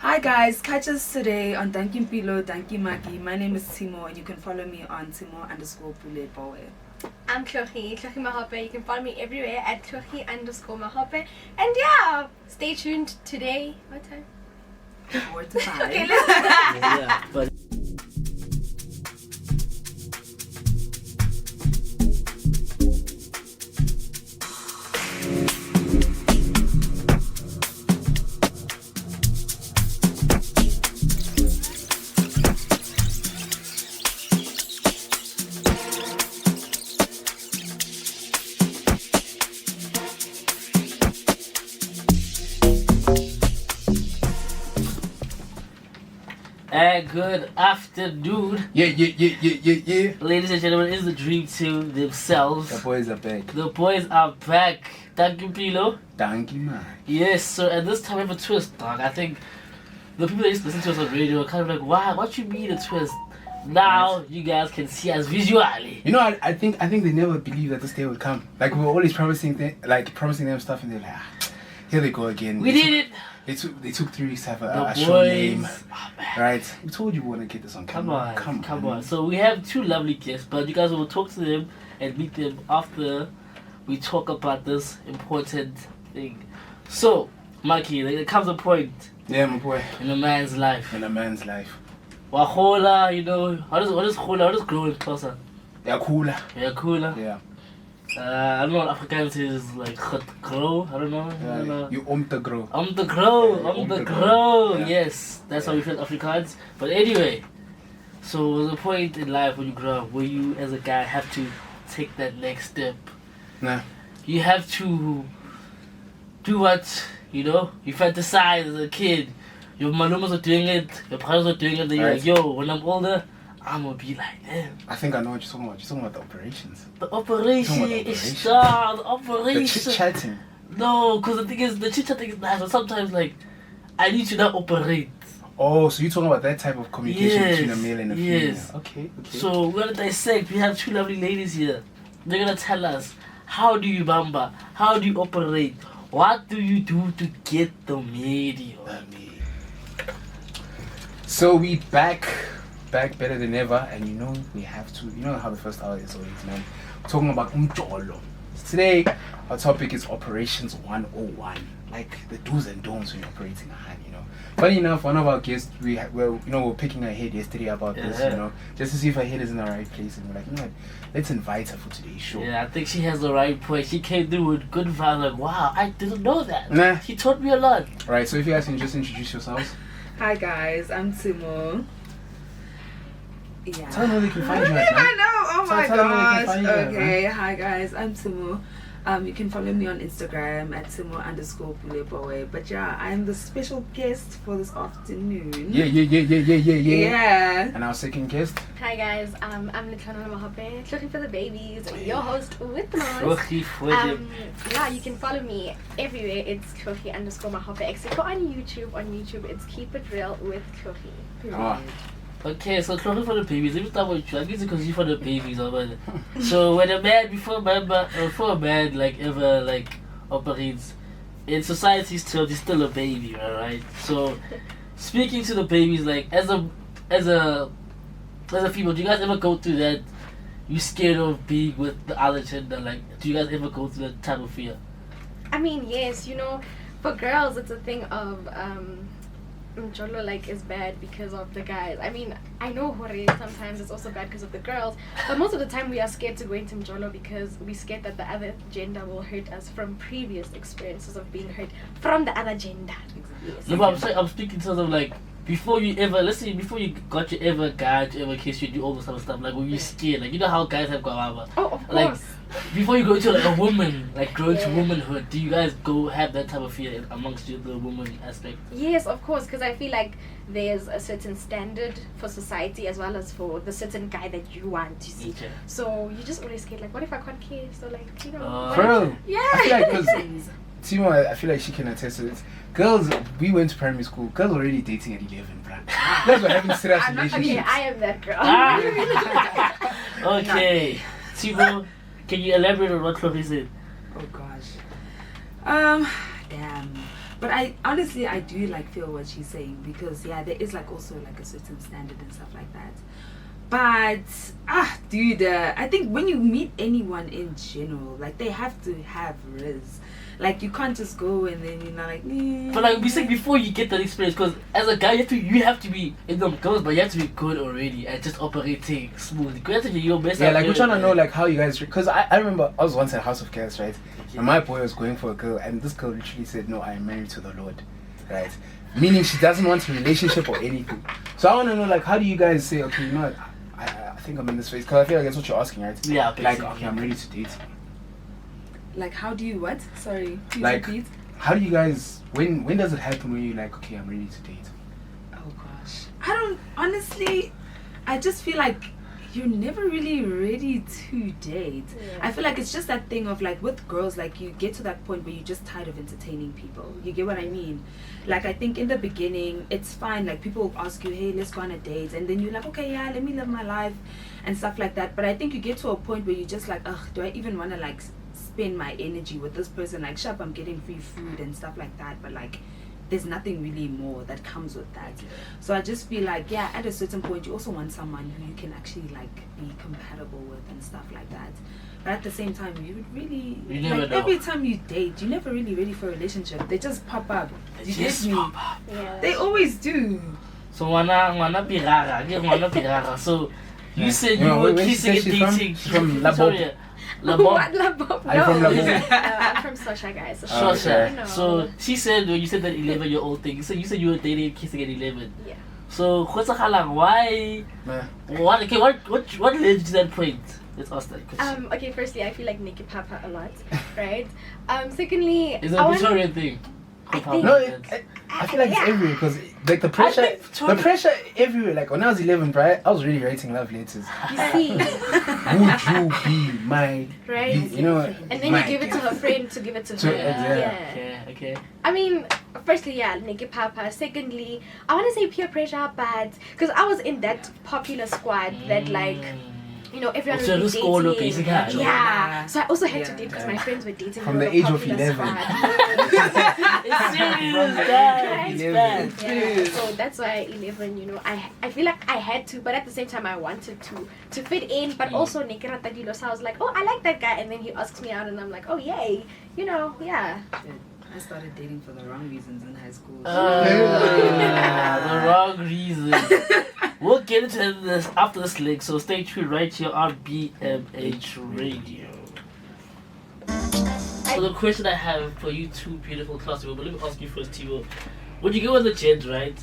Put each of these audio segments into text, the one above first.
Hi guys, catch us today on Dankie Mpilo Dankie Makhi. My name is Timo and you can follow me on Timo_Pule. I'm Jozi Mahope. You can follow me everywhere at Jozi_Mahope. And yeah, stay tuned today. What time? 4 to 5. Okay, let's do that. Yeah, but good afternoon. Yeah. Ladies and gentlemen, it's the Dream Team themselves. The boys are back. The boys are back. Dankie Mpilo Dankie Makhi. Yes, so at this time we have a twist, dog. I think the people that used to listen to us on radio are kind of like, wow, what you mean a twist? Now you guys can see us visually. You know, I think they never believed that this day would come. Like we were always promising them stuff, and they're like, here they go again. We did it. They took 3 weeks to have The a show name. boys. Right? We told you we want to get this on camera. Come on. So we have 2 lovely guests, but you guys will talk to them and meet them after we talk about this important thing. So, Makhi, there comes a point Yeah, my boy. in a man's life. In a man's life. Wahola, you know, what is hola? What is grow in Xhosa? Yeah, cooler. Yeah, cooler. Yeah. I don't know what Afrikaans is like grow. I don't know. You the grow. I'm the grow. Yeah, I'm the the grow. grow. Yeah. Yes, that's how we feel Afrikaans. But anyway, so there's a point in life when you grow up where you, as a guy, have to take that next step. Nah. You have to do what, you know, you fantasize as a kid. Your malumas are doing it, your parents are doing it, and you're Right. like, yo, when I'm older, I'm gonna be like them. I think I know what you're talking about. You're talking about the operations. The operation Talking about the is operation. star, the The operation. chit-chatting. No, because the thing is, the chit-chat thing is nice, but sometimes, like, I need to not operate. Oh, so you're talking about that type of communication Yes, between a male and a female. yes. Okay. So we're gonna dissect. We have 2 lovely ladies here. They're gonna tell us, how do you bamba? How do you operate? What do you do to get the media? So we back better than ever, and you know we have to. You know how the first hour is always, man. We're talking about Mjolo. Today, our topic is Operations 101, like the do's and don'ts when you're operating a hand. You know, funny enough, one of our guests we're picking her head yesterday about this. Yeah. You know, just to see if her head is in the right place, and we're like, you know what, let's invite her for today's show. Yeah, I think she has the right point. She came through with good vibes. Like, wow, I didn't know that. Nah. She taught me a lot. Right. So if you guys can just introduce yourselves. Hi guys, I'm Timo. Yeah. Tell them where they can find you I at, man. know. Oh my Tell them where they can gosh. find you at, Okay. Hi guys, I'm Timo. You can follow me on Instagram at Timo_Pule. But yeah, I'm the special guest for this afternoon. Yeah. Yeah. And our second guest. Hi guys, I'm Tanzania Mahope, looking for the babies, your host with the most. Rochi Fwede. Yeah, you can follow me everywhere. It's Jozi_Mahope, except for on YouTube. On YouTube, it's Keep It Real with Jozi. Ah. Okay, so closing for the babies. Let me start with you. I guess because you for the babies, already. So when a man before a man like ever like operates in society's terms, he's still a baby, right? So speaking to the babies, like as a female, do you guys ever go through that? You scared of being with the other gender? Like, do you guys ever go through that type of fear? I mean, yes, you know, for girls, it's a thing of Mjolo like is bad because of the guys. I mean, I know Hore sometimes it's also bad because of the girls, but most of the time we are scared to go into Mjolo because we're scared that the other gender will hurt us from previous experiences of being hurt from the other gender. Yes. No, but I'm speaking in terms of like before you got your ever guy to ever kiss you, do all this other stuff. Like, were you scared? Like, you know how guys have Gwababa. Oh, of Like, course. before you go into like a woman, like grow into womanhood, do you guys go have that type of fear amongst you, the woman aspect? Yes, of course, because I feel like there's a certain standard for society as well as for the certain guy that you want to see. Okay. So you just always scared, like, what if I can't kiss? Or like, you know. what For if- real? Yeah. I feel like because Timo, I feel like she can attest to this. Girls, we went to primary school. Girls were already dating at 11, bruh. Girls were having serious I'm not- Okay, relationships. I am that girl. Ah. Okay, Timo, can you elaborate on what Chloe said? Oh gosh. Damn. But I honestly, I do like feel what she's saying, because yeah, there is like also like a certain standard and stuff like that. But dude, I think when you meet anyone in general, like they have to have riz. Like you can't just go and then you're not like. But like we said before, you get that experience, because as a guy you have to be in the girls, but you have to be good already at just operating smooth. You have to be your best. Yeah, like we're trying to know like how you guys, because I remember I was once at House of Chaos, right? And my boy was going for a girl, and this girl literally said, "No, I am married to the Lord," right? Meaning she doesn't want a relationship or anything. So I want to know like how do you guys say, okay, you know what, I think I'm in this phase, because I feel like that's what you're asking, right? Yeah. Like okay, I'm ready to date. Like how do you what? Sorry, please Like repeat. how do you guys? When does it happen when you're like, okay, I'm ready to date? Oh gosh, I don't honestly. I just feel like you're never really ready to date. Yeah. I feel like it's just that thing of like with girls, like you get to that point where you're just tired of entertaining people. You get what I mean? Like I think in the beginning it's fine, like people will ask you, hey, let's go on a date, and then you're like, okay, yeah, let me live my life and stuff like that. But I think you get to a point where you're just like, ugh, do I even want to like spend my energy with this person? Like sharp, I'm getting free food and stuff like that, but like there's nothing really more that comes with that. So I just feel like, yeah, at a certain point you also want someone who you can actually like be compatible with and stuff like that. But at the same time, you would really You never like know. every time you date, you're never really ready for a relationship. They just pop up. You get me? Yeah. They always do. So wana pirara. So you said you No, were where she kissing said and she's from? dating. She's from Sorry, La What Bob. Labob? Are you from Labob? I'm from Sosha, guys. Oh, okay. No. So she said when you said that 11-year-old thing, so you said you were dating and kissing at 11. Yeah. So why? Nah. What? Okay, what led you to that point? Let's ask that question. Okay, firstly, I feel like Nikki Papa a lot, right? Secondly, Is it I a want- Victorian thing? I think- No, I feel like it's Yeah. everywhere, because like the pressure everywhere. Like when I was 11, right, I was really writing love letters. you see, Would you be my, right? you know? And then my you give it to her friend to give it to To- her. yeah. Okay. I mean, firstly, yeah, Nikki Papa. Secondly, I want to say peer pressure, but because I was in that popular squad that like. You know, everyone So would this be school dating. basically, Yeah. yeah. So I also had to Yeah. date because my friends were dating From all the age of popular 11. squad. It's serious, guys. It's 11. bad. Yeah, so that's why 11, you know, I feel like I had to, but at the same time I wanted to fit in, but also Nekira Tadilo, so I was like, oh, I like that guy, and then he asks me out and I'm like, oh yay, you know, yeah. Shit. I started dating for the wrong reasons in high school. The wrong reason. We'll get into this after this link, so stay tuned right here on BMH Radio. So the question I have for you two beautiful classmates, but let me ask you first, Timo. When you go with the gent, right?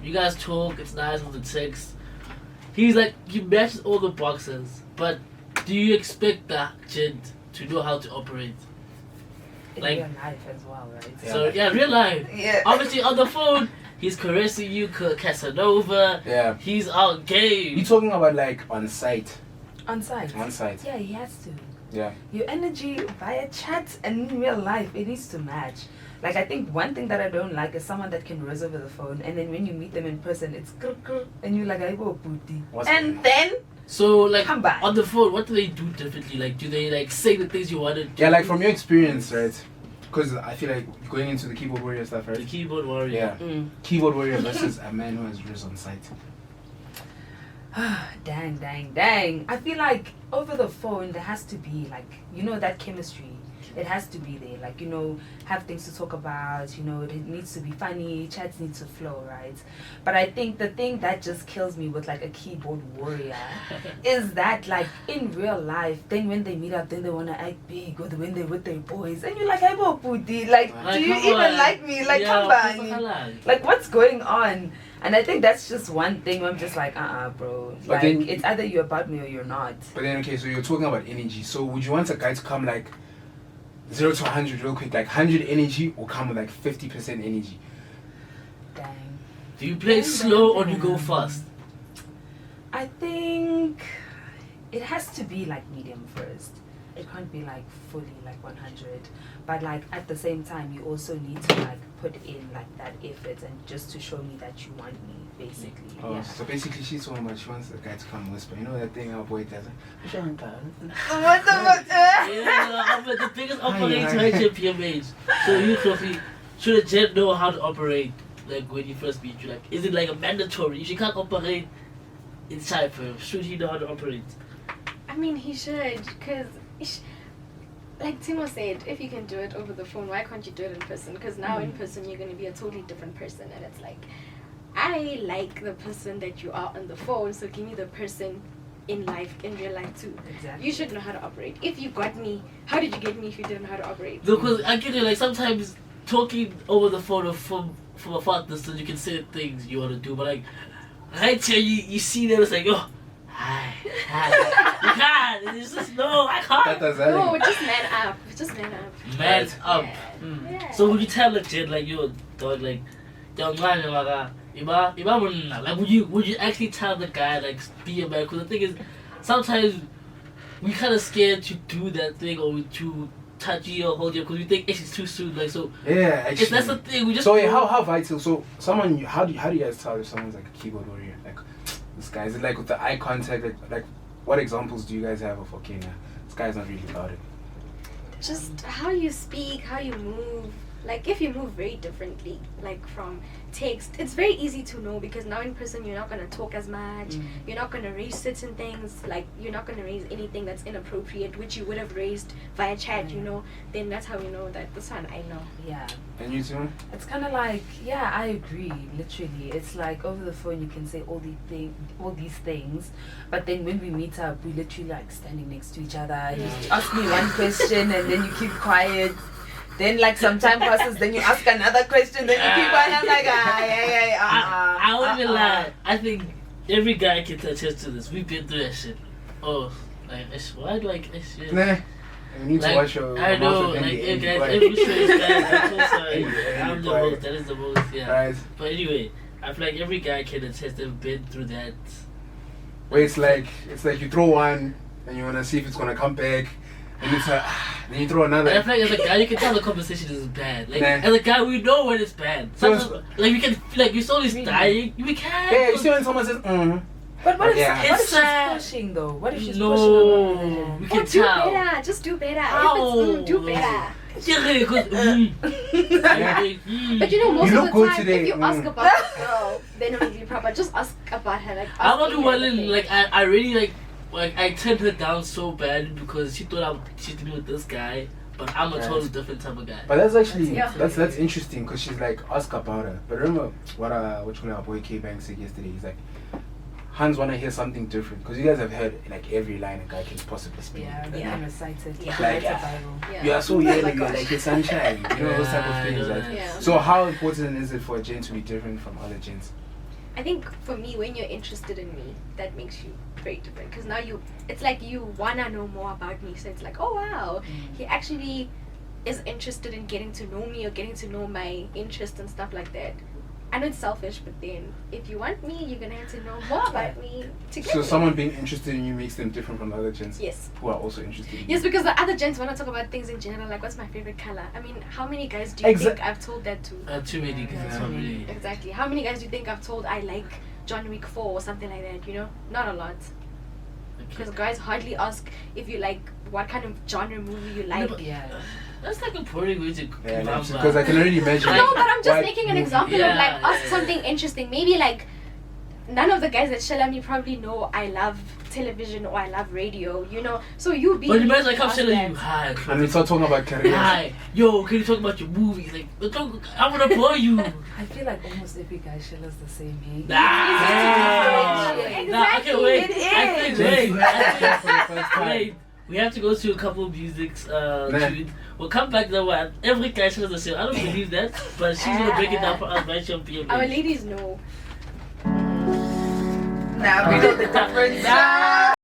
You guys talk, it's nice with the text. He's like, he matches all the boxes, but do you expect that gent to know how to operate? In Like- real life as well, right? Yeah. So, yeah, real life. Yeah. Obviously, on the phone, he's caressing you, Casanova. Yeah. He's out game. You talking about like on site? On site. On site. Yeah, he has to. Yeah. Your energy via chat and in real life, it needs to match. Like, I think one thing that I don't like is someone that can res over the phone, and then when you meet them in person, it's and you're like, I go booty. What's- And then So, like, come back. on the phone, what do they do differently? Like, do they, like, say the things you want to do? Yeah, like from your experience, right? Because I feel like going into the keyboard warrior stuff, The right? keyboard warrior. Yeah. Keyboard warrior versus a man who has res on site. Dang. I feel like over the phone, there has to be, like, you know, that chemistry. It has to be there. Like, you know, have things to talk about, you know, it needs to be funny, chats need to flow, right? But I think the thing that just kills me with, like, a keyboard warrior is that, like, in real life, then when they meet up, then they want to act big, or when they're with their boys, and you're like, I go booty. Like, Like, do you come even on. like me? Like, Yeah, come on. Like, what's going on? And I think that's just one thing where I'm just like, bro. But Like, then- it's either you're about me or you're not. But then, okay, so you're talking about energy. So would you want a guy to come like 0 to 100 real quick, like 100 energy, or come with like 50% energy? Dang. Do you play slow or do you go fast? I think it has to be like medium first. It can't be like fully like 100. But like at the same time, you also need to like put in like that effort and just to show me that you want me, basically. Oh, Yeah. so basically she's talking about she wants the guy to come whisper. You know that thing our boy does? What the fuck? Yeah, I'm the biggest operator right here, PMH. So you, Sophie, should a gent know how to operate like when you first meet you? Like, is it like a mandatory? If you can't operate in cypher, should he know how to operate? I mean, he should, because, like Timo said, if you can do it over the phone, why can't you do it in person? Because now in person, you're going to be a totally different person. And it's like, I like the person that you are on the phone, so give me the person in life, in real life too. Exactly. You should know how to operate. If you got me, how did you get me if you didn't know how to operate? Because I get it, like sometimes talking over the phone or from a far distance, you can say things you want to do, but like, I tell you, you see them, it's like, oh, hi. You can't. It's just, no, I can't. No, just man up. Just man up. Man up. Yeah. Yeah. So would you tell a kid, like, yo, dog, like, like, would you actually tell the guy, like, be a man? Because the thing is, sometimes we kind of scared to do that thing or to touch you or hold you because we think it's too soon. Like, so yeah, actually, that's the thing. We just so how vital? So someone, how do you guys tell if someone's like a keyboard warrior? Like, this guy, is it like with the eye contact? Like what examples do you guys have of okay, nah, this guy's not really about it? Just how you speak, how you move. Like, if you move very differently, like from text, it's very easy to know because now in person you're not going to talk as much. You're not going to raise certain things. Like, you're not going to raise anything that's inappropriate, which you would have raised via chat, you know. Then that's how we know that this one I know. Yeah. And you too? It's kind of like, yeah, I agree. Literally, it's like over the phone you can say all these things, but then when we meet up, we literally like standing next to each other. You ask me one question and then you keep quiet. Then like some time passes, then you ask another question, then you keep quiet. I'm like, I won't even lie. I think every guy can attest to this. We've been through that shit. Oh, like, why do I get shit? Nah. You need to watch your I know, mouth like, and guys, quiet. every show is bad. I'm so sorry. I'm the Quiet. most. That is the most, yeah. Right. But anyway, I feel like every guy can attest they've been through that. Where it's like you throw one and you wanna see if it's gonna come back, and it's like then you throw another. And I feel like as a guy, you can tell the conversation is bad. Like, Nah. as a guy, we know when it's bad. Sometimes, like, we can, like, you're always dying. We can't. Yeah, you see when someone says, But what if, Yeah. what if It's sad. she's pushing though? What if she's No, pushing? we Or can do tell. better. Just do better. Ow. If it's do better. Yeah, because, But you know, most You of look the good time, today. if you ask about the girl, then it will be proper. Just ask about her. Like, I ask want to any well, other thing. like, I really, like, I turned her down so bad because she thought she's dealing with this guy, but I'm a totally different type of guy. But that's actually Yeah. that's interesting because she's like ask about her. But remember what our boy K Bang said yesterday. He's like, Hans wanna hear something different because you guys have heard like every line a guy can possibly speak. Yeah, they can recite it. Yeah. Like Like, a Bible. Yeah. You are so Oh my yellow, you're gosh. like a sunshine. You know those type of things, right? Yeah. So how important is it for a gent to be different from other gents? I think for me, when you're interested in me, that makes you very different. Because now it's like you wanna know more about me. So it's like, oh wow, he actually is interested in getting to know me or getting to know my interests and stuff like that. I know it's selfish, but then if you want me, you're gonna have to know more about me to get So me. someone being interested in you makes them different from the other gents Yes. who are also interested in you. Yes, because the other gents want to talk about things in general, like what's my favorite color. I mean, how many guys do you think I've told that to? Too many guys, Yeah. probably. Exactly. How many guys do you think I've told I like John Wick 4 or something like that? You know, not a lot. Because guys hardly ask if you like what kind of genre movie you like. but- Yeah. That's like a pretty way to Yeah, because I can already imagine. No, but I'm just what making an movie- example of Yeah, like ask yeah. something interesting. Maybe like none of the guys that shell at me probably know I love television or I love radio, you know. So you be. But imagine like I'm ask telling that. you, hi, And we start talking about careers. hi, yo, can you talk about your movies? Like, I wanna bore you. I feel like almost every guy shella's the same, hey? Exactly. Nah, okay, wait. It I think, is. wait, You heard that for the first time. wait. We have to go to a couple of musics. Tune. We'll come back to that one. Every guy says the same. I don't believe that, but she's gonna break it down for us by Champion. Our ladies know. Now we know the difference.